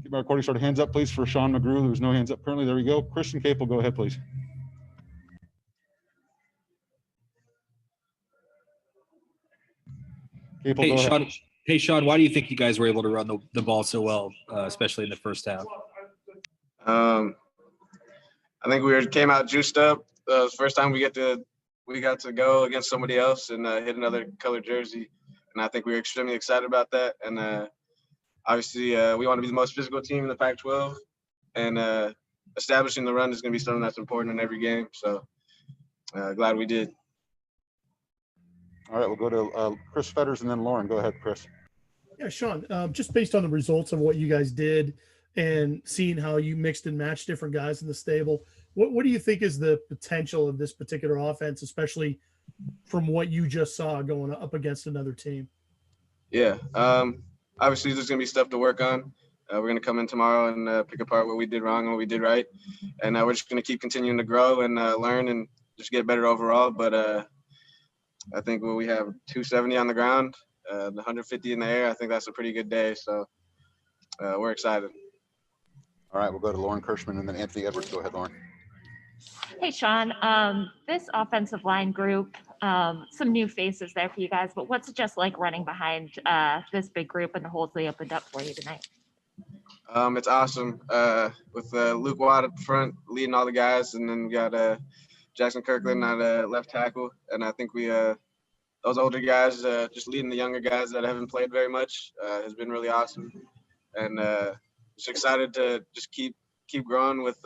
Keep my recording started. Hands up, please, for Sean McGrew. There's no hands up currently. There we go. Christian Capel, go ahead, please. Capel, go ahead. Hey, Sean, why do you think you guys were able to run the ball so well, especially in the first half? I think we came out juiced up. The first time we got to go against somebody else and hit another colored jersey, and I think we were extremely excited about that. And obviously, we want to be the most physical team in the Pac-12, and establishing the run is going to be something that's important in every game. So glad we did. All right, we'll go to Chris Fetters and then Lauren. Go ahead, Chris. Yeah, Sean, just based on the results of what you guys did and seeing how you mixed and matched different guys in the stable, what do you think is the potential of this particular offense, especially from what you just saw going up against another team? Yeah, obviously there's going to be stuff to work on. We're going to come in tomorrow and pick apart what we did wrong and what we did right. And we're just going to keep continuing to grow and learn and just get better overall. But I think when we have 270 on the ground, 150 in the air, I think that's a pretty good day. So we're excited. All right, we'll go to Lauren Kirshman and then Anthony Edwards. Go ahead, Lauren. Hey, Sean, this offensive line group, some new faces there for you guys, but what's it just like running behind this big group and the holes they opened up for you tonight? It's awesome with Luke Watt up front leading all the guys, and then we got Jackson Kirkland at left tackle, and I think we those older guys just leading the younger guys that haven't played very much has been really awesome, and just excited to just keep growing with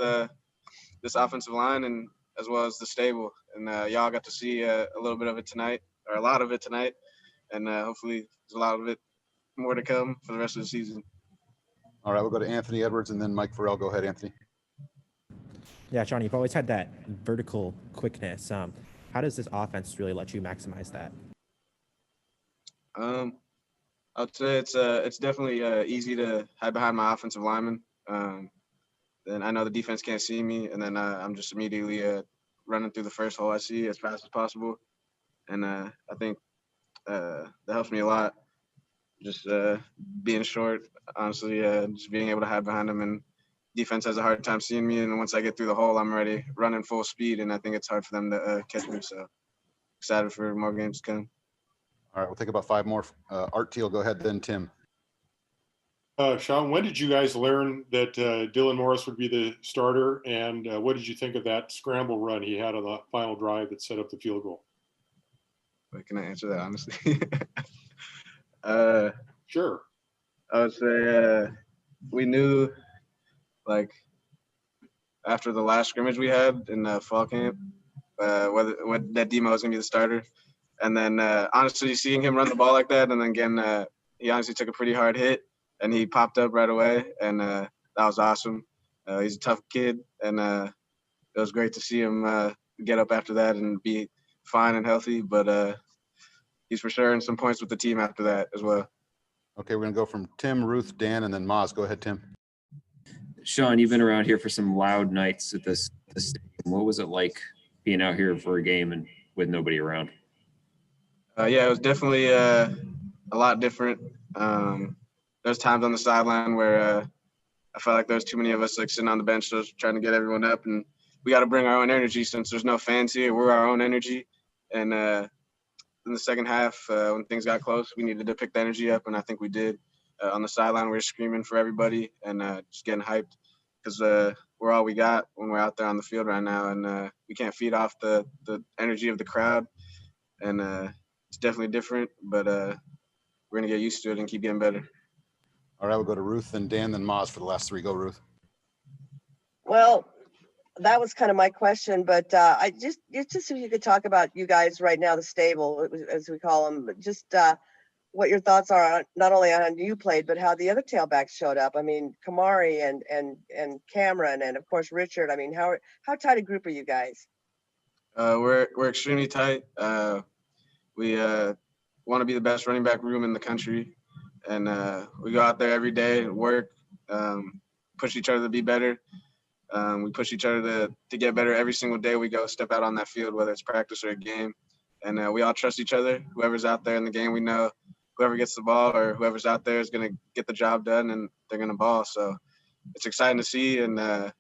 this offensive line and as well as the stable, and y'all got to see a little bit of it tonight, or a lot of it tonight, and hopefully there's a lot of it more to come for the rest of the season. All right, we'll go to Anthony Edwards and then Mike Farrell. Go ahead, Anthony. Yeah, Sean, you've always had that vertical quickness. How does this offense really let you maximize that? I'd say it's definitely easy to hide behind my offensive lineman. Then I know the defense can't see me, and then I'm just immediately running through the first hole I see as fast as possible. And I think that helps me a lot. Just being short, honestly, just being able to hide behind them, and defense has a hard time seeing me. And once I get through the hole, I'm ready, running full speed, and I think it's hard for them to catch me. So excited for more games to come. All right, we'll take about 5 more. Art Teal, go ahead, then Tim. Sean, when did you guys learn that Dylan Morris would be the starter, and what did you think of that scramble run he had on the final drive that set up the field goal? Wait, can I answer that honestly? Sure. I would say we knew, like, after the last scrimmage we had in fall camp, when that Demo was going to be the starter. And then, honestly, seeing him run the ball like that, and then again, he honestly took a pretty hard hit, and he popped up right away, and that was awesome. He's a tough kid, and it was great to see him get up after that and be fine and healthy. But he's for sure in some points with the team after that as well. Okay, we're going to go from Tim, Ruth, Dan, and then Maz. Go ahead, Tim. Sean, you've been around here for some loud nights at this stadium. What was it like being out here for a game and with nobody around? Yeah, it was definitely a lot different. There's times on the sideline where I felt like there was too many of us like sitting on the bench just trying to get everyone up, and we got to bring our own energy since there's no fans here. We're our own energy, and in the second half, when things got close, we needed to pick the energy up, and I think we did. On the sideline, we were screaming for everybody and just getting hyped because we're all we got when we're out there on the field right now, and we can't feed off the energy of the crowd, and it's definitely different, but we're going to get used to it and keep getting better. All right, we'll go to Ruth and Dan, then Maz for the last 3. Go, Ruth. Well, that was kind of my question, but I just if you could talk about you guys right now, the stable, as we call them, just what your thoughts are on, not only on how you played, but how the other tailbacks showed up. I mean, Kamari and Cameron, and of course Richard. I mean, how tight a group are you guys? We're extremely tight. We want to be the best running back room in the country, and we go out there every day and work, push each other to be better. We push each other to get better every single day we go step out on that field, whether it's practice or a game. And we all trust each other. Whoever's out there in the game, we know whoever gets the ball or whoever's out there is going to get the job done, and they're going to ball. So it's exciting to see, and I'm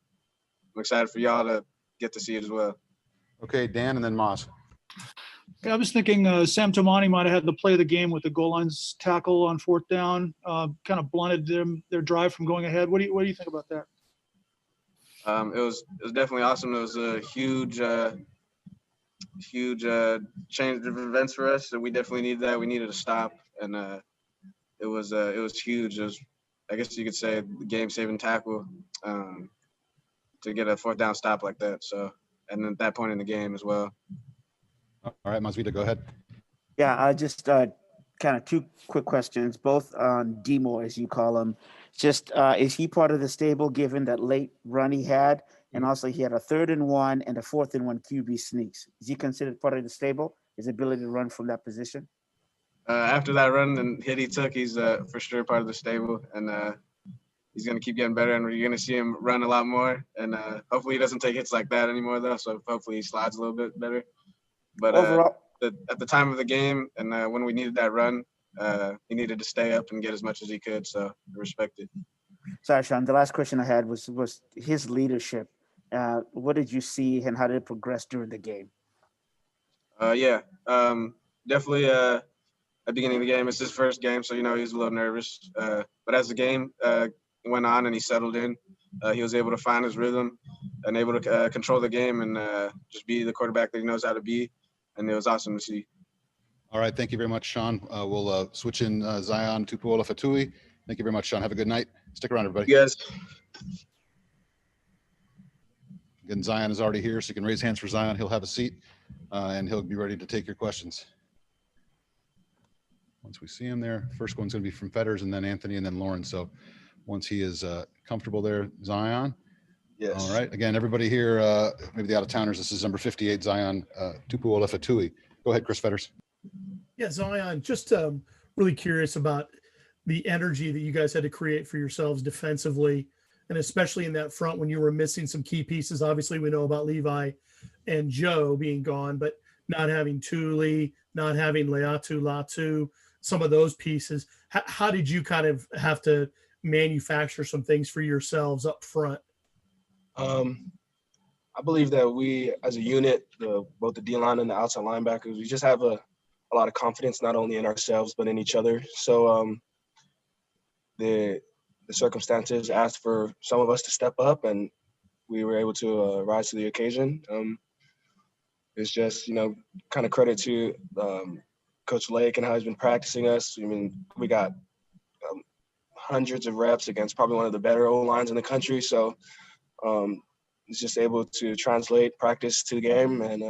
excited for y'all to get to see it as well. Okay, Dan, and then Moss. I was thinking Sam Tomani might have had the play of the game with the goal lines tackle on 4th down, kind of blunted their drive from going ahead. What do you think about that? It was definitely awesome. It was a huge change of events for us, and we definitely needed that. We needed a stop, and it was huge. It was, I guess you could say, the game-saving tackle to get a 4th down stop like that. So, and at that point in the game as well. All right, Masvita, go ahead. Yeah, I just kind of 2 quick questions, both on Demo, as you call him. Just is he part of the stable given that late run he had, and also he had a 3rd and 1 and a 4th and 1 QB sneaks? Is he considered part of the stable? His ability to run from that position? After that run and hit he took, he's for sure part of the stable, and he's going to keep getting better, and you're going to see him run a lot more. And hopefully he doesn't take hits like that anymore, though. So hopefully he slides a little bit better. But Overall, at the time of the game, and when we needed that run, he needed to stay up and get as much as he could. So I respect it. sorry, Sean. The last question I had was his leadership. What did you see, and how did it progress during the game? Definitely. At the beginning of the game, it's his first game, so he was a little nervous. But as the game went on and he settled in, he was able to find his rhythm and able to control the game and just be the quarterback that he knows how to be. And it was awesome to see. All right, thank you very much, Sean. We'll switch in Zion Tupuola-Fetui. Thank you very much, Sean. Have a good night. Stick around, everybody. Yes. Again, Zion is already here, so you can raise hands for Zion. He'll have a seat, and he'll be ready to take your questions. Once we see him there, first one's going to be from Fetters, and then Anthony, and then Lauren. So once he is comfortable there, Zion. Yes. All right. Again, everybody here, maybe the out-of-towners, this is number 58, Zion Tupuola-Fetui. Go ahead, Chris Fetters. Yeah, Zion, just really curious about the energy that you guys had to create for yourselves defensively, and especially in that front when you were missing some key pieces. Obviously, we know about Levi and Joe being gone, but not having Thule, not having Leatu, Latu, some of those pieces. How did you kind of have to manufacture some things for yourselves up front? I believe that we, as a unit, both the D-line and the outside linebackers, we just have a lot of confidence, not only in ourselves, but in each other. So the circumstances asked for some of us to step up, and we were able to rise to the occasion. It's just, kind of credit to Coach Lake and how he's been practicing us. I mean, we got hundreds of reps against probably one of the better O-lines in the country. So it's just able to translate practice to the game, and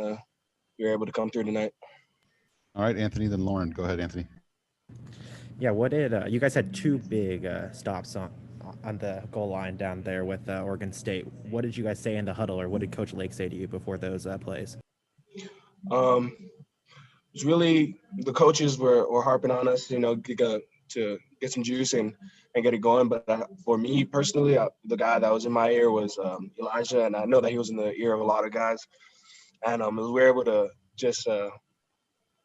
we were able to come through tonight. All right, Anthony, then Lauren. Go ahead, Anthony. Yeah, what did you guys had 2 big stops on the goal line down there with Oregon State. What did you guys say in the huddle, or what did Coach Lake say to you before those plays? It's really, the coaches were harping on us, to get some juice and get it going. But for me personally, the guy that was in my ear was Elijah, and I know that he was in the ear of a lot of guys. And we were able to just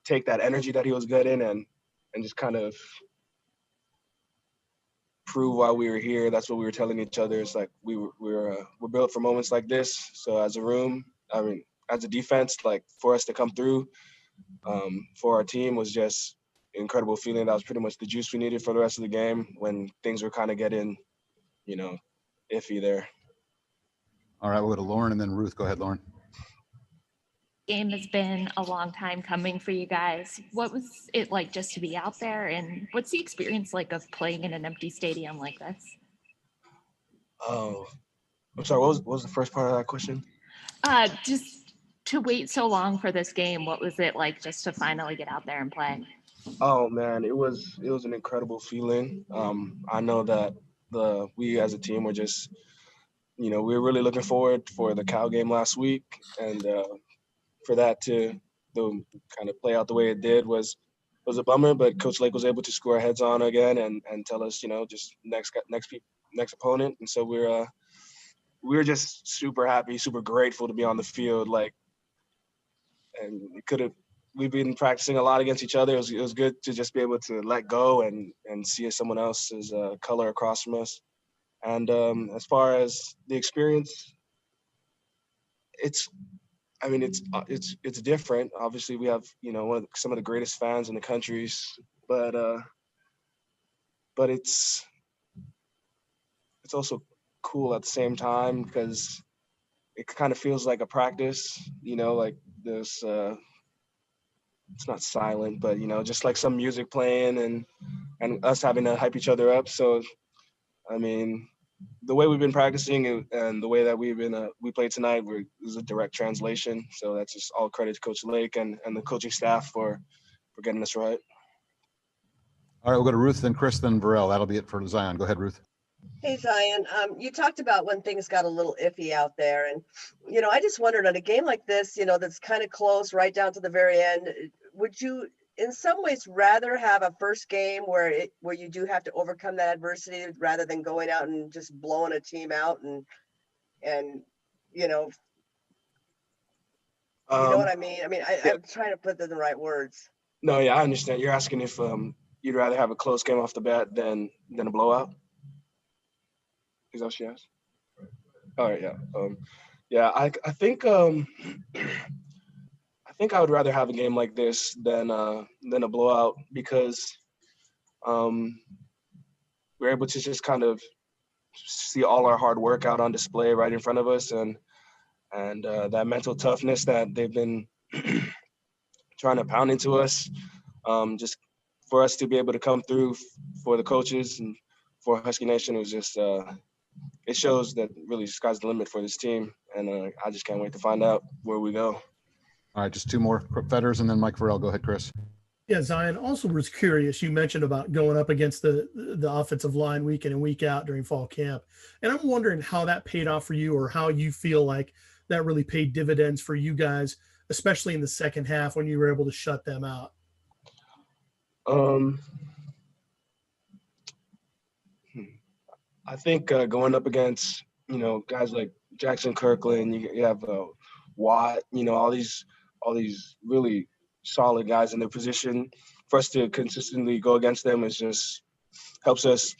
take that energy that he was getting and just kind of prove why we were here. That's what we were telling each other. It's like we're built for moments like this. So as a room, as a defense, like for us to come through for our team was just an incredible feeling. That was pretty much the juice we needed for the rest of the game when things were kind of getting, iffy there. All right, we'll go to Lauren and then Ruth. Go ahead, Lauren. Game has been a long time coming for you guys. What was it like just to be out there, and what's the experience like of playing in an empty stadium like this? Oh, I'm sorry. What was the first part of that question? Just to wait so long for this game. What was it like just to finally get out there and play? Oh man, it was an incredible feeling. I know that we as a team were just, we were really looking forward for the Cal game last week, and for that to kind of play out the way it did was a bummer. But Coach Lake was able to score our heads on again and tell us, just next opponent. And so we were just super happy, super grateful to be on the field. And it could have we've been practicing a lot against each other. It was good to just be able to let go and see someone else's color across from us. And as far as the experience, it's different. Obviously, we have some of the greatest fans in the countries, but it's also cool at the same time because it kind of feels like a practice. Like this. It's not silent, but just like some music playing and us having to hype each other up. So, I mean, the way we've been practicing and the way that we played tonight is a direct translation. So that's just all credit to Coach Lake and the coaching staff for getting us right. All right, we'll go to Ruth, then Chris, then Varel. That'll be it for Zion. Go ahead, Ruth. Hey, Zion, you talked about when things got a little iffy out there. And, I just wondered on a game like this, that's kind of close right down to the very end, would you in some ways rather have a first game where you do have to overcome that adversity rather than going out and just blowing a team out and you know what I mean? I'm trying to put it in the right words. No, yeah, I understand. You're asking if you'd rather have a close game off the bat than a blowout? Is that what she asked? All right, yeah. I think I would rather have a game like this than a blowout because we're able to just kind of see all our hard work out on display right in front of us, and that mental toughness that they've been trying to pound into us, just for us to be able to come through for the coaches and for Husky Nation, it was just it shows that really sky's the limit for this team, and I just can't wait to find out where we go. All right, just two more, Fetters and then Mike Varel. Go ahead, Chris. Yeah, Zion, also was curious, you mentioned about going up against the offensive line week in and week out during fall camp. And I'm wondering how that paid off for you or how you feel like that really paid dividends for you guys, especially in the second half when you were able to shut them out. I think going up against, guys like Jackson Kirkland, you have Watt, all these really solid guys in their position. For us to consistently go against them is just helps us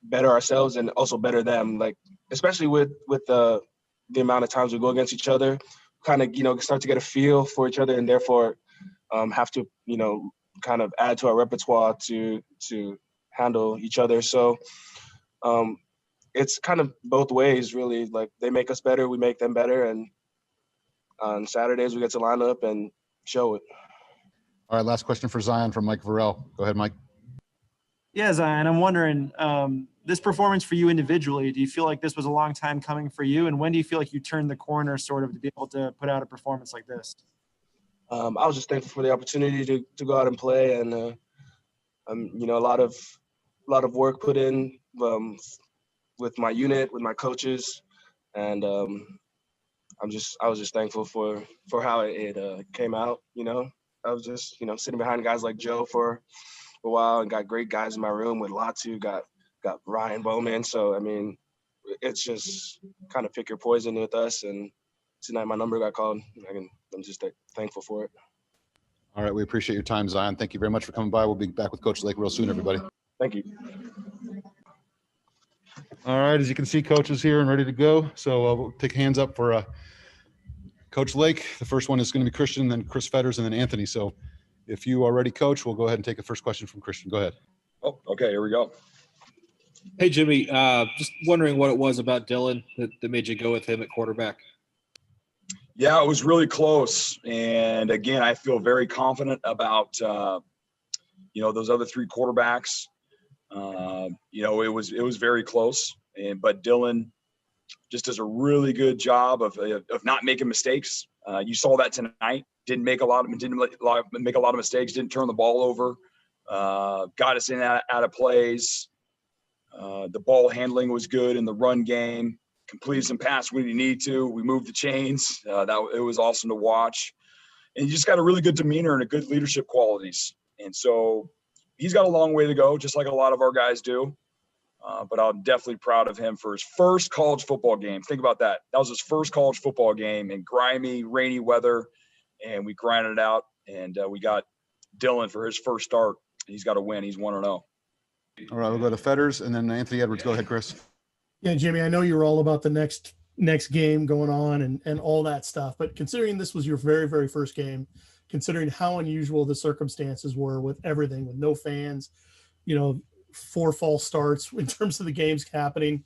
better ourselves and also better them. Like especially with the amount of times we go against each other, kind of start to get a feel for each other and therefore have to kind of add to our repertoire to handle each other. So it's kind of both ways really. Like they make us better, we make them better, and on Saturdays we get to line up and show it. All right, last question for Zion from Mike Varel. Go ahead, Mike. Yeah, Zion, I'm wondering, this performance for you individually, do you feel like this was a long time coming for you? And when do you feel like you turned the corner sort of to be able to put out a performance like this? I was just thankful for the opportunity to go out and play, and a lot of work put in with my unit, with my coaches, and I was just thankful for how it came out. I was just sitting behind guys like Joe for a while and got great guys in my room with Latu, got Ryan Bowman. So I mean, it's just kind of pick your poison with us. And tonight my number got called. I'm just thankful for it. All right, we appreciate your time, Zion. Thank you very much for coming by. We'll be back with Coach Lake real soon, everybody. Thank you. All right, as you can see, Coach is here and ready to go. So we'll take hands up for Coach Lake. The first one is going to be Christian, then Chris Fetters, and then Anthony. So if you are ready, Coach, we'll go ahead and take the first question from Christian. Go ahead. Oh, okay, here we go. Hey, Jimmy, just wondering what it was about Dylan that made you go with him at quarterback. Yeah, it was really close. And again, I feel very confident about, those other three quarterbacks. It was very close. But Dylan just does a really good job of not making mistakes. You saw that tonight. Didn't make a lot of mistakes. Didn't turn the ball over. Got us in out of plays. The ball handling was good in the run game. Completed some passes when he needed to. We moved the chains. It was awesome to watch. And he just got a really good demeanor and a good leadership qualities. And so he's got a long way to go, just like a lot of our guys do. But I'm definitely proud of him for his first college football game. Think about that. That was his first college football game in grimy, rainy weather, and we grinded it out. And we got Dylan for his first start. He's got to win. He's 1-0. All right, we'll go to Fetters and then Anthony Edwards. Go ahead, Chris. Yeah, Jimmy, I know you were all about the next game going on and all that stuff, but considering this was your very, very first game, considering how unusual the circumstances were with everything, with no fans, 4 false starts in terms of the games happening,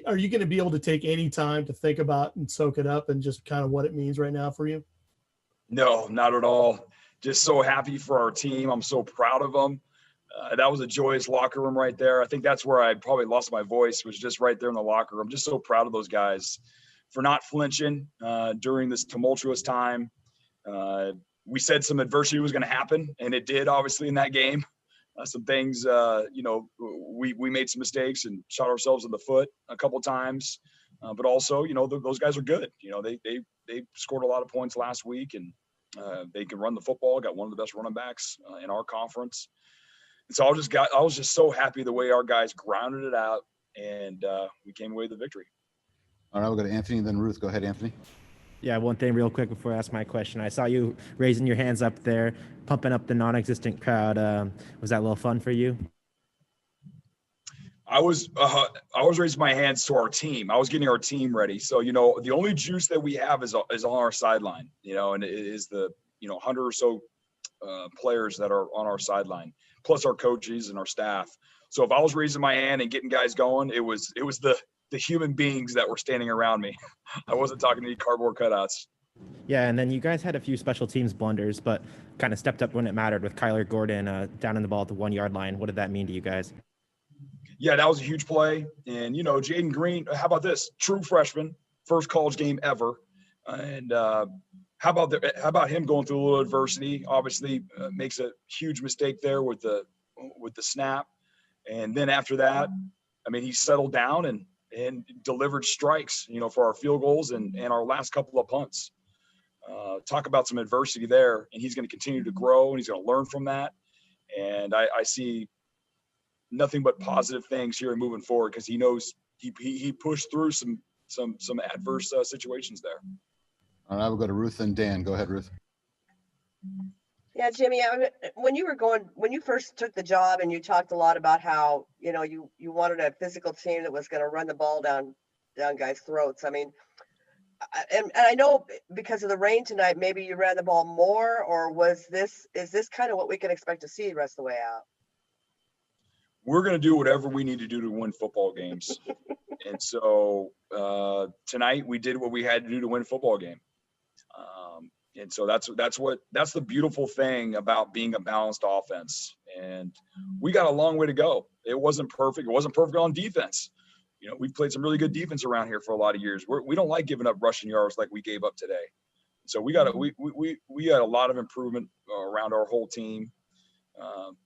are you going to be able to take any time to think about and soak it up and just kind of what it means right now for you? No, not at all. Just so happy for our team. I'm so proud of them. That was a joyous locker room right there. I think that's where I probably lost my voice, was just right there in the locker room. Just so proud of those guys for not flinching during this tumultuous time. We said some adversity was going to happen, and it did, obviously, in that game. Some things, we made some mistakes and shot ourselves in the foot a couple times. But also, those guys are good. They scored a lot of points last week, and they can run the football. Got one of the best running backs in our conference. And so I was just so happy the way our guys grounded it out, and we came away with the victory. All right, we'll go to Anthony, then Ruth. Go ahead, Anthony. Yeah, one thing real quick before I ask my question. I saw you raising your hands up there, pumping up the non-existent crowd. Was that a little fun for you? I was raising my hands to our team. I was getting our team ready. So, the only juice that we have is on our sideline, and it is the, 100 or so players that are on our sideline, plus our coaches and our staff. So if I was raising my hand and getting guys going, it was the human beings that were standing around me. I wasn't talking to any cardboard cutouts. Yeah, and then you guys had a few special teams blunders, but kind of stepped up when it mattered with Kyler Gordon downing the ball at the 1-yard line. What did that mean to you guys? Yeah, that was a huge play. And, Jaden Green, how about this? True freshman, first college game ever. And how about him going through a little adversity? Obviously, makes a huge mistake there with the snap. And then after that, he settled down and delivered strikes, for our field goals and our last couple of punts. Talk about some adversity there, and he's going to continue to grow, and he's going to learn from that. And I see nothing but positive things here moving forward, because he knows he pushed through some adverse situations there. All right, we'll go to Ruth and Dan. Go ahead, Ruth. Yeah, Jimmy, when you first took the job and you talked a lot about how, you wanted a physical team that was going to run the ball down guys' throats. And I know because of the rain tonight, maybe you ran the ball more, or is this kind of what we can expect to see the rest of the way out? We're going to do whatever we need to do to win football games. And so tonight we did what we had to do to win a football game. And so that's the beautiful thing about being a balanced offense. And we got a long way to go. It wasn't perfect. It wasn't perfect on defense. We've played some really good defense around here for a lot of years. We don't like giving up rushing yards like we gave up today. So we got a lot of improvement around our whole team.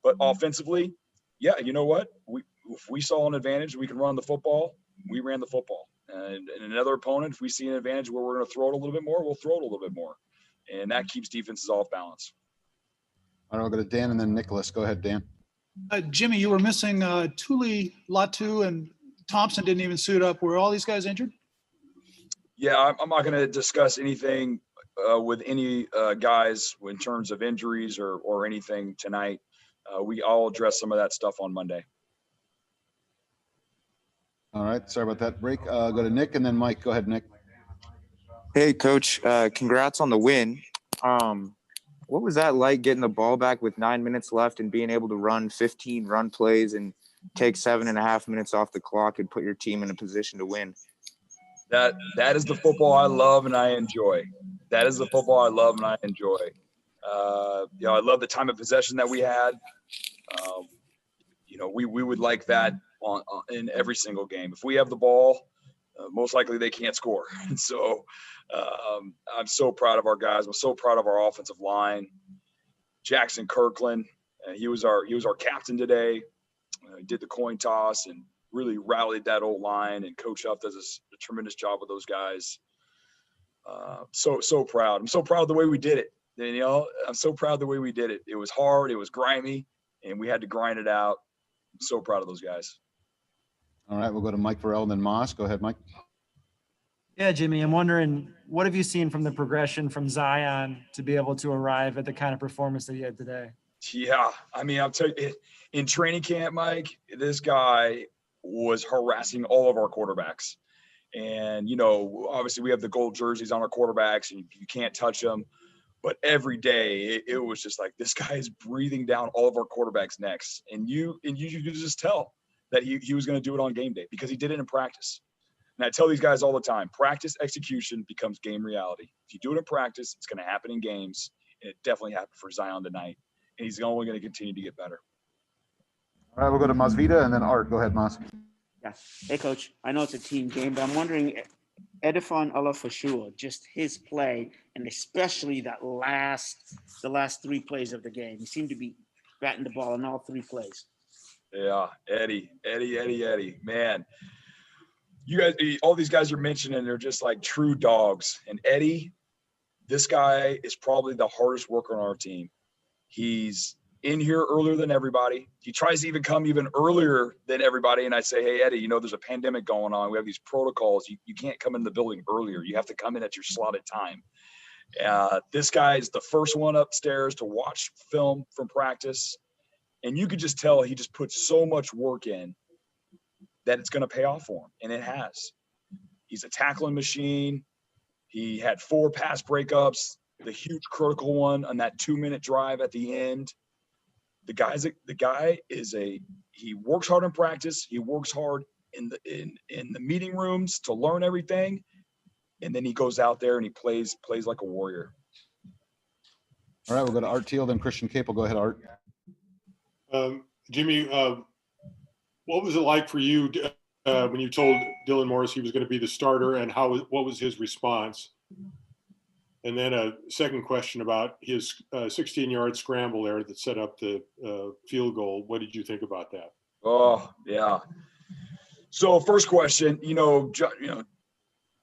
But offensively, yeah, you know what? If we saw an advantage, we can run the football. We ran the football. And another opponent, if we see an advantage where we're going to throw it a little bit more, we'll throw it a little bit more. And that keeps defenses off balance. All right, I'll go to Dan and then Nicholas. Go ahead, Dan. Jimmy, you were missing Tuli, Latu, and Thompson didn't even suit up. Were all these guys injured? Yeah, I'm not going to discuss anything with any guys in terms of injuries or anything tonight. I'll address some of that stuff on Monday. All right, sorry about that break. Go to Nick and then Mike. Go ahead, Nick. Hey, Coach. Congrats on the win. What was that like, getting the ball back with 9 minutes left and being able to run 15 run plays and take 7.5 minutes off the clock and put your team in a position to win? That is the football I love and I enjoy. That is the football I love and I enjoy. I love the time of possession that we had. We would like that in every single game. If we have the ball, most likely they can't score. And so I'm so proud of our guys. I'm so proud of our offensive line. Jackson Kirkland, he was our captain today. He did the coin toss and really rallied that old line. And Coach Huff does a tremendous job with those guys. So proud. I'm so proud of the way we did it. I'm so proud of the way we did it. It was hard. It was grimy, and we had to grind it out. I'm so proud of those guys. All right, we'll go to Mike Farrell and then Moss. Go ahead, Mike. Yeah, Jimmy, I'm wondering, what have you seen from the progression from Zion to be able to arrive at the kind of performance that he had today? Yeah, I mean, I'll tell you, in training camp, Mike, this guy was harassing all of our quarterbacks. And, obviously we have the gold jerseys on our quarterbacks and you can't touch them. But every day it was just like, this guy is breathing down all of our quarterbacks' necks. And you could just tell that he was going to do it on game day because he did it in practice. And I tell these guys all the time, practice execution becomes game reality. If you do it in practice, it's going to happen in games. And it definitely happened for Zion tonight. And he's only going to continue to get better. All right, we'll go to Masvita and then Art. Go ahead, Mas. Yeah. Hey, Coach. I know it's a team game, but I'm wondering, Edifon Olafashua, just his play, and especially the last 3 plays of the game. He seemed to be batting the ball in all 3 plays. Yeah, Eddie. Man, you guys, all these guys you're mentioning, they're just like true dogs. And Eddie, this guy is probably the hardest worker on our team. He's in here earlier than everybody. He tries to even come even earlier than everybody. And I say, hey, Eddie, there's a pandemic going on. We have these protocols. You can't come in the building earlier. You have to come in at your slotted time. This guy is the first one upstairs to watch film from practice. And you could just tell he just puts so much work in that it's going to pay off for him. And it has. He's a tackling machine. He had 4 pass breakups, the huge critical one on that 2-minute drive at the end. The guy he works hard in practice. He works hard in the meeting rooms to learn everything. And then he goes out there and he plays like a warrior. All right, we'll go to Art Teal, then Christian Capel. Go ahead, Art. Jimmy, what was it like for you when you told Dylan Morris he was going to be the starter, and what was his response? And then a second question about his 16-yard scramble there that set up the field goal. What did you think about that? Oh, yeah. So first question,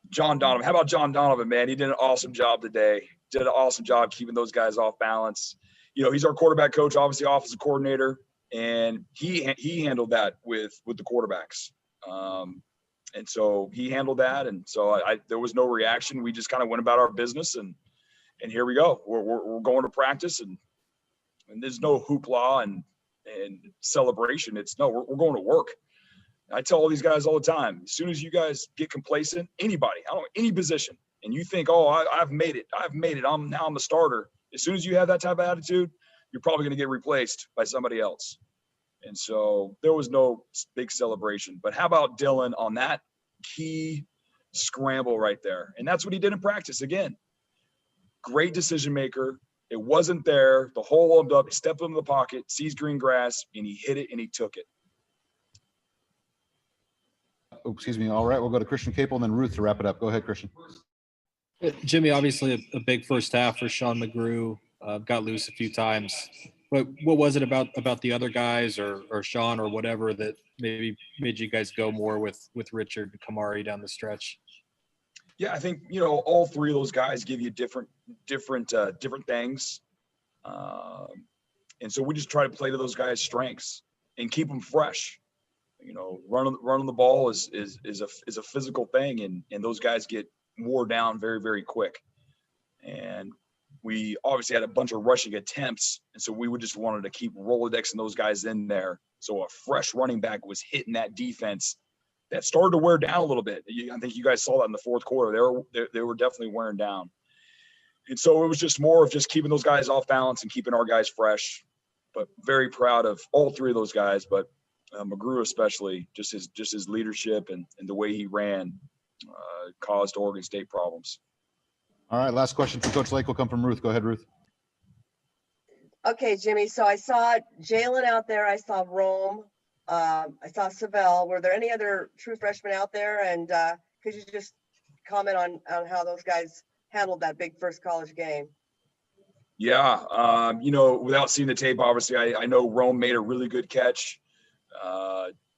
John Donovan. How about John Donovan, man? He did an awesome job today. Did an awesome job keeping those guys off balance. He's our quarterback coach, obviously offensive coordinator, and he handled that with the quarterbacks. And so he handled that. And so there was no reaction. We just kind of went about our business and here we go. We're going to practice and there's no hoopla and celebration. We're going to work. I tell all these guys all the time, as soon as you guys get complacent, anybody, I don't know, any position, and you think, oh, I've made it. I'm the starter. As soon as you have that type of attitude, you're probably going to get replaced by somebody else. And so there was no big celebration. But how about Dylan on that key scramble right there? And that's what he did in practice. Again, great decision maker. It wasn't there. The hole opened up. He stepped into the pocket, sees green grass, and he hit it and he took it. Oh, excuse me. All right, we'll go to Christian Capel and then Ruth to wrap it up. Go ahead, Christian. Jimmy, obviously a big first half for Sean McGrew. Got loose a few times. But what was it about the other guys or Sean or whatever that maybe made you guys go more with Richard and Kamari down the stretch? Yeah, I think all 3 of those guys give you different things, and so we just try to play to those guys' strengths and keep them fresh. Running the ball is a physical thing, and those guys get wore down very, very quick. And we obviously had a bunch of rushing attempts, and so we just wanted to keep Rolodexing those guys in there. So a fresh running back was hitting that defense that started to wear down a little bit. I think you guys saw that in the fourth quarter. They were definitely wearing down. And so it was just more of just keeping those guys off balance and keeping our guys fresh. But very proud of all 3 of those guys, but McGrew especially, just his leadership and the way he ran caused Oregon State problems. All right, last question for Coach Lake will come from Ruth. Go ahead, Ruth. Okay, Jimmy. So I saw Jalen out there. I saw Rome. I saw Savell. Were there any other true freshmen out there? And could you just comment on how those guys handled that big first college game? Yeah, without seeing the tape, obviously, I know Rome made a really good catch.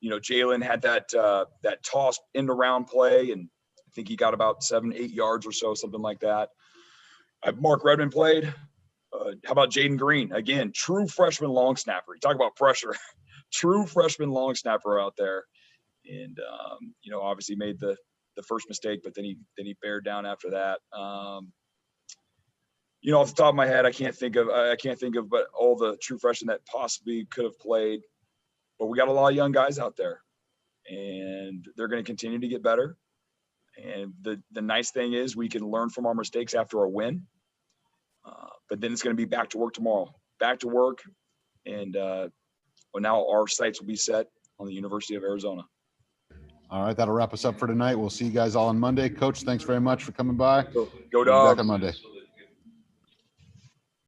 Jalen had that toss in the round play, and I think he got about 7-8 yards or so, something like that. Mark Redmond played. How about Jaden Green? Again, true freshman long snapper. You talk about pressure. True freshman long snapper out there. And, obviously made the the first mistake, but then he bared down after that. You know, off the top of my head, I can't think of but all the true freshmen that possibly could have played. But we got a lot of young guys out there, and they're going to continue to get better. And the nice thing is we can learn from our mistakes after a win. But then it's going to be back to work tomorrow. Back to work, and now our sights will be set on the University of Arizona. All right, that'll wrap us up for tonight. We'll see you guys all on Monday. Coach, thanks very much for coming by. Go We'll be Dog. back on Monday.